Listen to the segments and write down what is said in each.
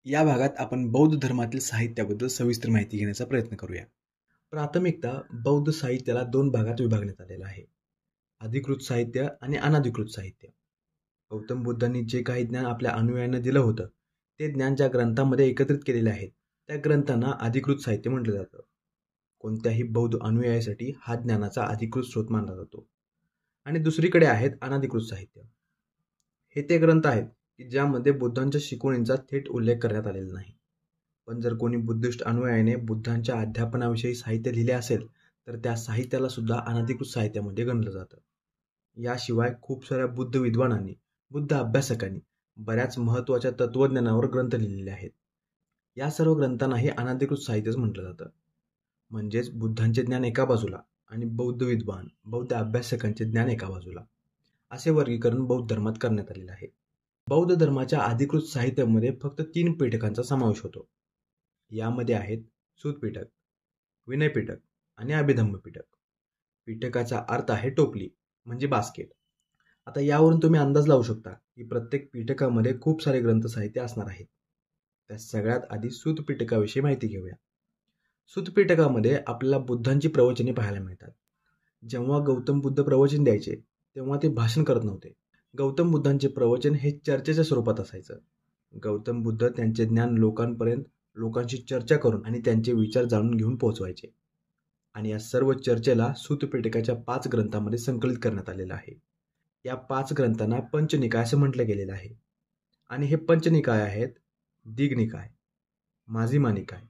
या भागात आपण बौद्ध धर्मातील साहित्याबद्दल सविस्तर माहिती घेण्याचा प्रयत्न करूया. प्राथमिकता बौद्ध साहित्याला दोन भागात विभागण्यात आलेलं आहे. अधिकृत साहित्य आणि अनधिकृत साहित्य. गौतम बुद्धांनी जे काही ज्ञान आपल्या अनुयायांना दिलं होतं ते ज्ञान ज्या ग्रंथांमध्ये एकत्रित केलेले आहेत त्या ग्रंथांना अधिकृत साहित्य म्हटलं जातं. कोणत्याही बौद्ध अनुयायासाठी हा ज्ञानाचा अधिकृत स्रोत मानला जातो. आणि दुसरीकडे आहेत अनधिकृत साहित्य. हे ते ग्रंथ आहेत की ज्यामध्ये बुद्धांच्या शिकवणींचा थेट उल्लेख करण्यात आलेला नाही. पण जर कोणी बुद्धिस्ट अनुयायाने बुद्धांच्या अध्यापनाविषयी साहित्य लिहिले असेल तर त्या साहित्याला सुद्धा अनधिकृत साहित्यामध्ये गणलं जातं. याशिवाय खूप साऱ्या बुद्ध विद्वानांनी, बुद्ध अभ्यासकांनी बऱ्याच महत्त्वाच्या तत्त्वज्ञानावर ग्रंथ लिहिलेले आहेत. या सर्व ग्रंथांनाही अनधिकृत साहित्यच म्हटलं जातं. म्हणजेच बुद्धांचे ज्ञान एका बाजूला आणि बौद्ध विद्वान, बौद्ध अभ्यासकांचे ज्ञान एका बाजूला, असे वर्गीकरण बौद्ध धर्मात करण्यात आलेलं आहे. बौद्ध धर्माच्या अधिकृत साहित्यामध्ये फक्त 3 पीठकांचा समावेश होतो. यामध्ये आहेत सूत पीठक, विनय पीठक आणि अभिधम्म पीठक. पीठकाचा अर्थ आहे टोपली म्हणजे बास्केट. आता यावरून तुम्ही अंदाज लावू शकता की प्रत्येक पीठकामध्ये खूप सारे ग्रंथ साहित्य असणार आहेत. त्या सगळ्यात आधी सूत पीठकाविषयी माहिती घेऊया. सूत पीठकामध्ये आपल्याला बुद्धांची प्रवचने पाहायला मिळतात. जेव्हा गौतम बुद्ध प्रवचन द्यायचे तेव्हा ते भाषण करत नव्हते. गौतम बुद्धांचे प्रवचन हे चर्चेच्या स्वरूपात असायचं. गौतम बुद्ध त्यांचे ज्ञान लोकांशी चर्चा करून आणि त्यांचे विचार जाणून घेऊन पोहोचवायचे. आणि या सर्व चर्चेला सूत पीठकाच्या 5 ग्रंथांमध्ये संकलित करण्यात आलेलं आहे. या 5 ग्रंथांना पंचनिकाय असं म्हटलं गेलेलं आहे. आणि हे पंचनिकाय आहेत दीघनिकाय, माजिमा निकाय,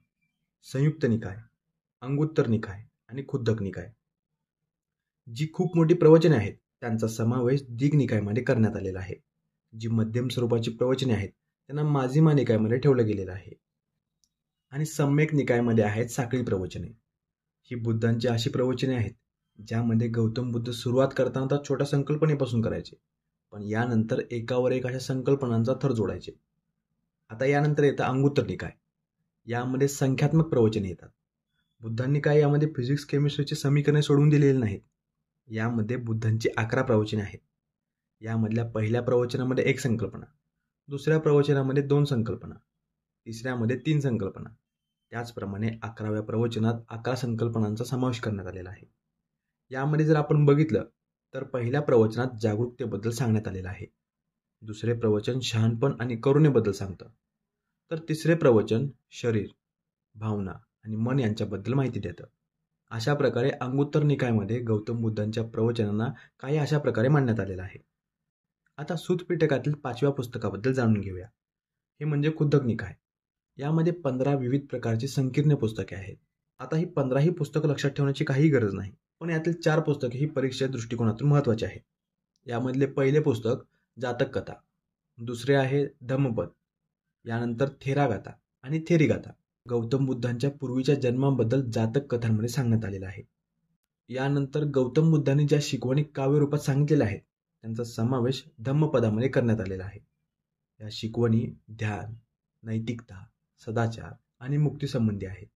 संयुक्त निकाय, अंगुत्तर निकाय आणि खुद्दक निकाय. जी खूप मोठी प्रवचने आहेत त्यांचा समावेश दीघनिकायमध्ये करण्यात आलेला आहे. जी मध्यम स्वरूपाची प्रवचने आहेत त्यांना माजिमा निकायमध्ये ठेवलं गेलेलं आहे. आणि सम्यक निकायमध्ये आहेत साखळी प्रवचने. ही बुद्धांची अशी प्रवचने आहेत ज्यामध्ये गौतम बुद्ध सुरुवात करताना तर छोट्या संकल्पनेपासून करायचे, पण यानंतर एकावर एक अशा संकल्पनांचा थर जोडायचे. आता यानंतर येतं अंगुत्तर निकाय. यामध्ये संख्यात्मक प्रवचने येतात. बुद्धांनी काय यामध्ये फिजिक्स केमिस्ट्रीची समीकरणे सोडवून दिलेली नाहीत. यामध्ये बुद्धांची 11 प्रवचने आहेत. यामधल्या पहिल्या प्रवचनामध्ये 1 संकल्पना, दुसऱ्या प्रवचनामध्ये 2 संकल्पना, तिसऱ्यामध्ये 3 संकल्पना. त्याचप्रमाणे 11व्या प्रवचनात 11 संकल्पनांचा समावेश करण्यात आलेला आहे. यामध्ये जर आपण बघितलं तर पहिल्या प्रवचनात जागरूकतेबद्दल सांगण्यात आलेलं आहे. दुसरे प्रवचन शहाणपण आणि करुणेबद्दल सांगतं. तर तिसरे प्रवचन शरीर, भावना आणि मन यांच्याबद्दल माहिती देतं. अशा प्रकारे अंगुत्तर निकायमध्ये गौतम बुद्धांच्या प्रवचनांना काही अशा प्रकारे मांडण्यात आलेलं आहे. आता सूत पीठकातील 5व्या पुस्तकाबद्दल जाणून घेऊया. हे म्हणजे खुद्दक निकाय. यामध्ये 15 विविध प्रकारची संकीर्ण पुस्तके आहेत. आता ही 15ही पुस्तकं लक्षात ठेवण्याची काही गरज नाही, पण यातील 4 पुस्तके ही परीक्षेच्या दृष्टिकोनातून महत्त्वाची आहेत. यामधले पहिले पुस्तक जातक कथा, दुसरे आहे धम्मपद, यानंतर थेरागाथा आणि थेरीगाथा. गौतम बुद्धांच्या पूर्वीच्या जन्माबद्दल जातक कथांमध्ये सांगण्यात आलेलं आहे. यानंतर गौतम बुद्धांनी ज्या शिकवणी काव्यरूपात सांगितलेल्या आहेत त्यांचा समावेश धम्मपदामध्ये करण्यात आलेला आहे. या शिकवणी ध्यान, नैतिकता, सदाचार आणि मुक्तीसंबंधी आहेत.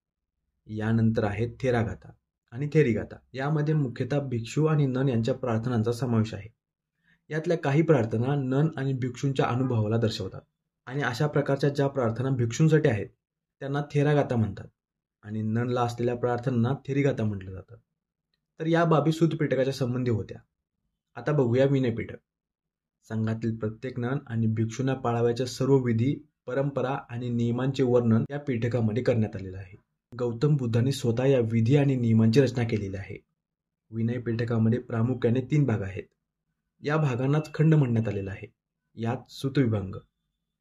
यानंतर आहेत थेरागाथा आणि थेरीगाथा. यामध्ये मुख्यतः भिक्षू आणि नन यांच्या प्रार्थनांचा समावेश आहे. यातल्या काही प्रार्थना नन आणि भिक्षूंच्या अनुभवाला दर्शवतात आणि अशा प्रकारच्या ज्या प्रार्थना भिक्षूंसाठी आहेत त्यांना थेरागाथा म्हणतात आणि ननला असलेल्या प्रार्थनांना थेरीगाथा म्हटलं जातं. तर या बाबी सूत पीठकाच्या संबंधी होत्या. आता बघूया विनय पीठक. संघातील प्रत्येक नन आणि भिक्षूंना पाळावयाच्या सर्व विधी, परंपरा आणि नियमांचे वर्णन या पीठकामध्ये करण्यात आलेलं आहे. गौतम बुद्धांनी स्वतः या विधी आणि नियमांची रचना केलेली आहे. विनय पीठकामध्ये प्रामुख्याने 3 भाग आहेत. या भागांनाच खंड म्हणण्यात आलेलं आहे. यात सूतविभांग,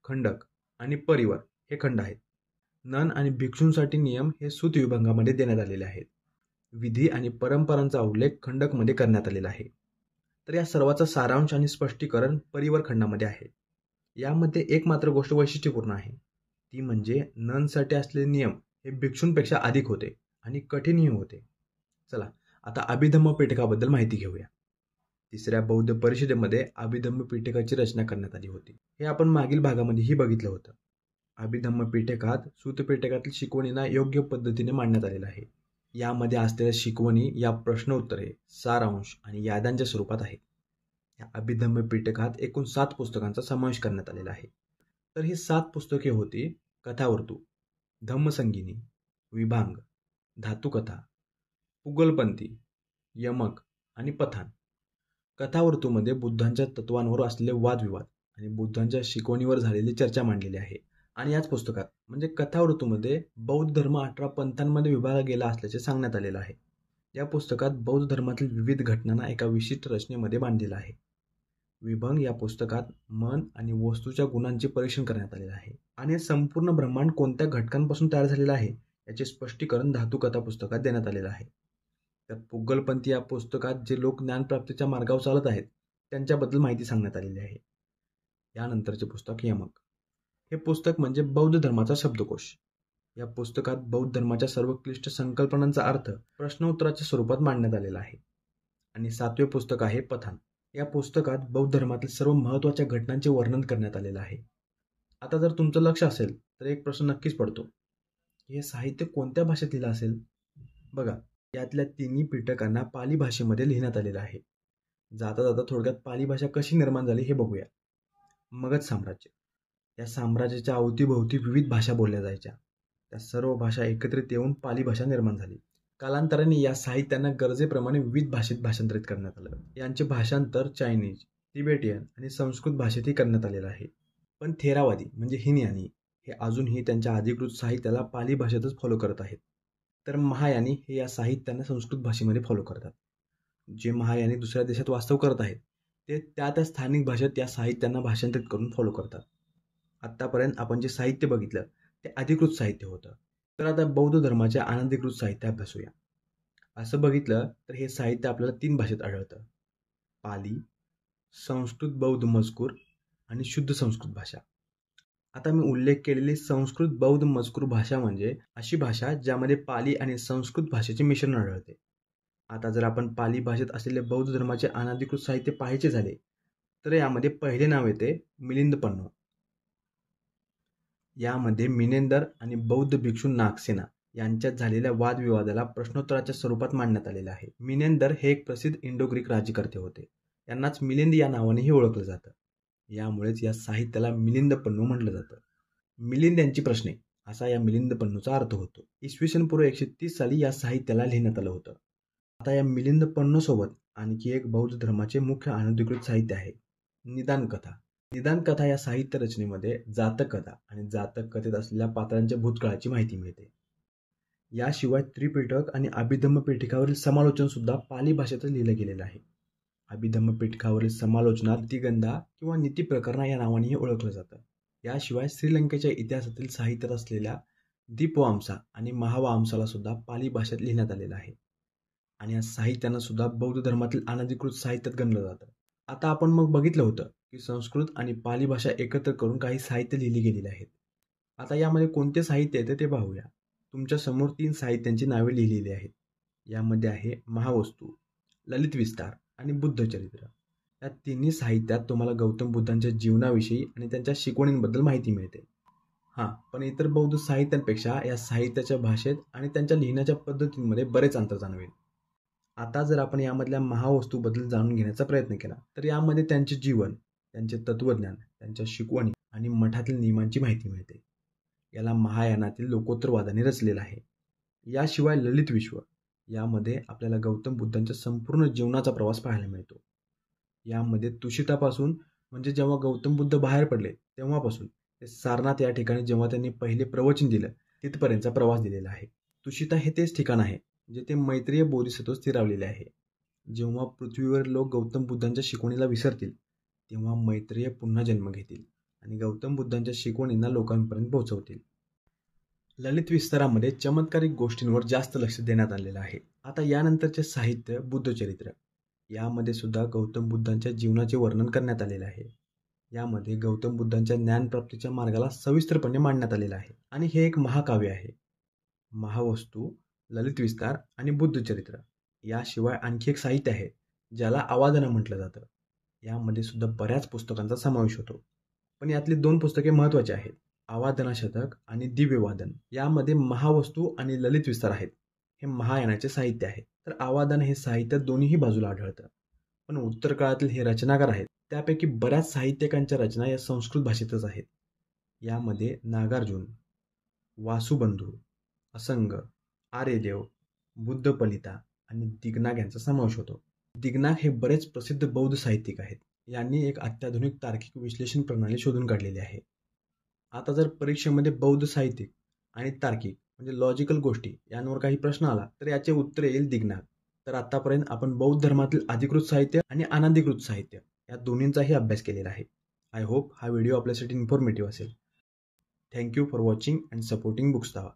खंडक आणि परिवार हे खंड आहेत. नन आणि भिक्षूंसाठी नियम हे सूत विभागामध्ये देण्यात आलेले आहेत. विधी आणि परंपरांचा उल्लेख खंडकमध्ये करण्यात आलेला आहे. तर या सर्वाचा सारांश आणि स्पष्टीकरण परिवार खंडामध्ये आहे. यामध्ये एक मात्र गोष्ट वैशिष्ट्यपूर्ण आहे, ती म्हणजे ननसाठी असलेले नियम हे भिक्षूंपेक्षा अधिक होते आणि कठीणही होते. चला आता अभिधम्म पीठकाबद्दल माहिती घेऊया. 3ऱ्या बौद्ध परिषदेमध्ये अभिधम्म पीठकाची रचना करण्यात आली होती. हे आपण मागील भागामध्येही बघितलं होतं. अभिधम्म पीठकात सूत पीठकातील शिकवणींना योग्य पद्धतीने मांडण्यात आलेलं आहे. यामध्ये असलेल्या शिकवणी या प्रश्नोत्तरे, सारांश आणि याद्यांच्या स्वरूपात आहेत. या अभिधम्म पीठकात एकूण 7 पुस्तकांचा समावेश करण्यात आलेला आहे. तर ही 7 पुस्तके होती कथावर्तू, धम्मसंगीनी, विभांग, धातुकथा, पुगलपंथी, यमक आणि पठाण. कथावर्तूमध्ये बुद्धांच्या तत्वांवर असलेले वादविवाद आणि बुद्धांच्या शिकवणीवर झालेली चर्चा मांडलेली आहे. आणि याच पुस्तकात म्हणजे कथावृत्तूमध्ये बौद्ध धर्म 18 पंथांमध्ये विभागला गेला असल्याचे सांगण्यात आलेलं आहे. या पुस्तकात बौद्ध धर्मातील विविध घटनांना एका विशिष्ट रचनेमध्ये मांडलेलं आहे. विभंग या पुस्तकात मन आणि वस्तूच्या गुणांचे परीक्षण करण्यात आलेलं आहे आणि संपूर्ण ब्रह्मांड कोणत्या घटकांपासून तयार झालेलं आहे याचे स्पष्टीकरण धातुकथा पुस्तकात देण्यात आलेलं आहे. तर पुगलपंथी या पुस्तकात जे लोक ज्ञानप्राप्तीच्या मार्गावर चालत आहेत त्यांच्याबद्दल माहिती सांगण्यात आलेली आहे. यानंतरचे पुस्तक यमक. हे पुस्तक म्हणजे बौद्ध धर्माचा शब्दकोश. या पुस्तकात बौद्ध धर्माच्या सर्व क्लिष्ट संकल्पनांचा अर्थ प्रश्नोत्तराच्या स्वरूपात मांडण्यात आलेला आहे. आणि 7वे पुस्तक आहे पठाण. या पुस्तकात बौद्ध धर्मातील सर्व महत्त्वाच्या घटनांचे वर्णन करण्यात आलेलं आहे. आता जर तुमचं लक्ष असेल तर एक प्रश्न नक्कीच पडतो, हे साहित्य कोणत्या भाषेत लिहिलं असेल? बघा, यातल्या तिन्ही पिटकांना पाली भाषेमध्ये लिहिण्यात आलेलं आहे. जाता जाता थोडक्यात पाली भाषा कशी निर्माण झाली हे बघूया. मगध साम्राज्य. या साम्राज्याच्या अवतीभोवती विविध भाषा बोलल्या जायच्या. त्या सर्व भाषा एकत्रित येऊन पाली भाषा निर्माण झाली. कालांतराने या साहित्यांना गरजेप्रमाणे विविध भाषेत भाषांतरित करण्यात आलं. यांचे भाषांतर चायनीज, तिबेटियन आणि संस्कृत भाषेतही करण्यात आलेलं आहे. पण थेरावादी म्हणजे हिनयानी हे अजूनही त्यांच्या अधिकृत साहित्याला पाली भाषेतच फॉलो करत आहेत. तर महायानी हे या साहित्यांना संस्कृत भाषेमध्ये फॉलो करतात. जे महायानी दुसऱ्या देशात वास्तव करत आहेत ते त्या स्थानिक भाषेत या साहित्यांना भाषांतरित करून फॉलो करतात. आत्तापर्यंत आपण जे साहित्य बघितलं ते अधिकृत साहित्य होतं. तर आता बौद्ध धर्माच्या अनधिकृत साहित्य अभ्यासूया. असं बघितलं तर हे साहित्य आपल्याला 3 भाषेत आढळतं: पाली, संस्कृत बौद्ध मजकूर आणि शुद्ध संस्कृत भाषा. आता मी उल्लेख केलेली संस्कृत बौद्ध मजकूर भाषा म्हणजे अशी भाषा ज्यामध्ये पाली आणि संस्कृत भाषेचे मिश्रण आढळते. आता जर आपण पाली भाषेत असलेले बौद्ध धर्माचे अनधिकृत साहित्य पाहायचे झाले तर यामध्ये पहिले नाव येते मिलिंदपन्नो. यामध्ये मिनेंदर आणि बौद्ध भिक्षू नागसेना यांच्यात झालेल्या वादविवादाला प्रश्नोत्तराच्या स्वरूपात मांडण्यात आलेलं आहे. मिनेंदर हे एक प्रसिद्ध इंडो ग्रीक राज्यकर्ते होते. यांनाच मिलिंद या नावानेही ओळखलं जातं. यामुळेच या साहित्याला मिलिंदपन्नो म्हटलं जातं. मिलिंद यांची प्रश्ने असा या मिलिंदपन्नोचा अर्थ होतो. इसवी सन पूर्व 130 साली या साहित्याला लिहिण्यात आलं होतं. आता या मिलिंदपन्नोसोबत आणखी एक बौद्ध धर्माचे मुख्य अनधिकृत साहित्य आहे, निदान कथा. निदान कथा या साहित्य रचनेमध्ये जातक कथा आणि जातक कथेत असलेल्या पात्रांच्या भूतकाळाची माहिती मिळते. याशिवाय त्रिपिटक आणि अभिधम्म पिटकावरील समालोचन सुद्धा पाली भाषेतच लिहिलं गेलेलं आहे. अभिधम्म पिटकावरील समालोचनात नीतिगंधा किंवा नीती प्रकरणा या नावानेही ओळखलं जातं. याशिवाय श्रीलंकेच्या इतिहासातील साहित्यात असलेल्या दीपवामसा आणि महावामसाला सुद्धा पाली भाषेत लिहिण्यात आलेलं आहे. आणि या साहित्यांना सुद्धा बौद्ध धर्मातील अनधिकृत साहित्यात गणलं जातं. आता आपण मग बघितलं होतं की संस्कृत आणि पाली भाषा एकत्र करून काही साहित्य लिहिली गेलेली आहेत. आता यामध्ये कोणते साहित्य येते ते पाहूया. तुमच्या समोर 3 साहित्यांची नावे लिहिलेली आहेत. यामध्ये आहे महावस्तू, ललित विस्तार आणि बुद्धचरित्र. या तिन्ही साहित्यात तुम्हाला गौतम बुद्धांच्या जीवनाविषयी आणि त्यांच्या शिकवणींबद्दल माहिती मिळते. पण इतर बौद्ध साहित्यांपेक्षा या साहित्याच्या भाषेत आणि त्यांच्या लिहिण्याच्या पद्धतींमध्ये बरेच अंतर जाणवेल. आता जर आपण यामधल्या महावस्तूबद्दल जाणून घेण्याचा प्रयत्न केला तर यामध्ये त्यांचे जीवन, त्यांचे तत्वज्ञान, त्यांच्या शिकवणी आणि मठातील नियमांची माहिती मिळते. याला महायानातील लोकोत्तरवादाने रचलेलं आहे. याशिवाय ललित विश्व यामध्ये आपल्याला गौतम बुद्धांच्या संपूर्ण जीवनाचा प्रवास पाहायला मिळतो. यामध्ये तुषितापासून म्हणजे जेव्हा गौतम बुद्ध बाहेर पडले तेव्हापासून ते सारनाथ या ठिकाणी जेव्हा त्यांनी पहिले प्रवचन दिलं तिथपर्यंतचा प्रवास दिलेला आहे. तुषिता हे तेच ठिकाण आहे जिथे मैत्रेय बोधिसत्व स्थिरावलेले आहे. जेव्हा पृथ्वीवर लोक गौतम बुद्धांच्या शिकवणीला विसरतील तेव्हा मैत्रेय पुन्हा जन्म घेतील आणि गौतम बुद्धांच्या शिकवणींना लोकांपर्यंत पोहोचवतील. ललित विस्तारामध्ये चमत्कारिक गोष्टींवर जास्त लक्ष देण्यात आलेलं आहे. आता यानंतरचे साहित्य बुद्धचरित्र. यामध्ये सुद्धा गौतम बुद्धांच्या जीवनाचे वर्णन करण्यात आलेलं आहे. यामध्ये गौतम बुद्धांच्या ज्ञानप्राप्तीच्या मार्गाला सविस्तरपणे मांडण्यात आलेलं आहे आणि हे एक महाकाव्य आहे. महावस्तू, ललित विस्तार आणि बुद्धचरित्र याशिवाय आणखी एक साहित्य आहे ज्याला अवादना म्हटलं जातं. यामध्ये सुद्धा बऱ्याच पुस्तकांचा समावेश होतो. पण यातली 2 पुस्तके महत्त्वाची आहेत, अवादना शतक आणि दिव्यवादन. यामध्ये महावस्तू आणि ललित विस्तार आहेत. हे महायानाचे साहित्य आहे. तर अवादन हे साहित्य दोन्हीही बाजूला आढळतं. पण उत्तर काळातील हे रचनाकार आहेत त्यापैकी बऱ्याच साहित्यिकांच्या रचना या संस्कृत भाषेतच आहेत. यामध्ये नागार्जुन, वासुबंधू, असंग, आर्यदेव, बुद्धपलिता आणि दिगनाग यांचा समावेश होतो. दिगनाग हे बरेच प्रसिद्ध बौद्ध साहित्यिक आहेत. यांनी एक अत्याधुनिक तार्किक विश्लेषण प्रणाली शोधून काढलेली आहे. आता जर परीक्षेमध्ये बौद्ध साहित्यिक आणि तार्किक म्हणजे लॉजिकल गोष्टी यांवर काही प्रश्न आला तर याचे उत्तर येईल दिगनाग. तर आतापर्यंत आपण बौद्ध धर्मातील अधिकृत साहित्य आणि अनधिकृत साहित्य या दोन्हींचाही अभ्यास केलेला आहे. आय होप हा व्हिडिओ आपल्यासाठी इन्फॉर्मेटिव्ह असेल. Thank you for watching and supporting बुक्सदावा.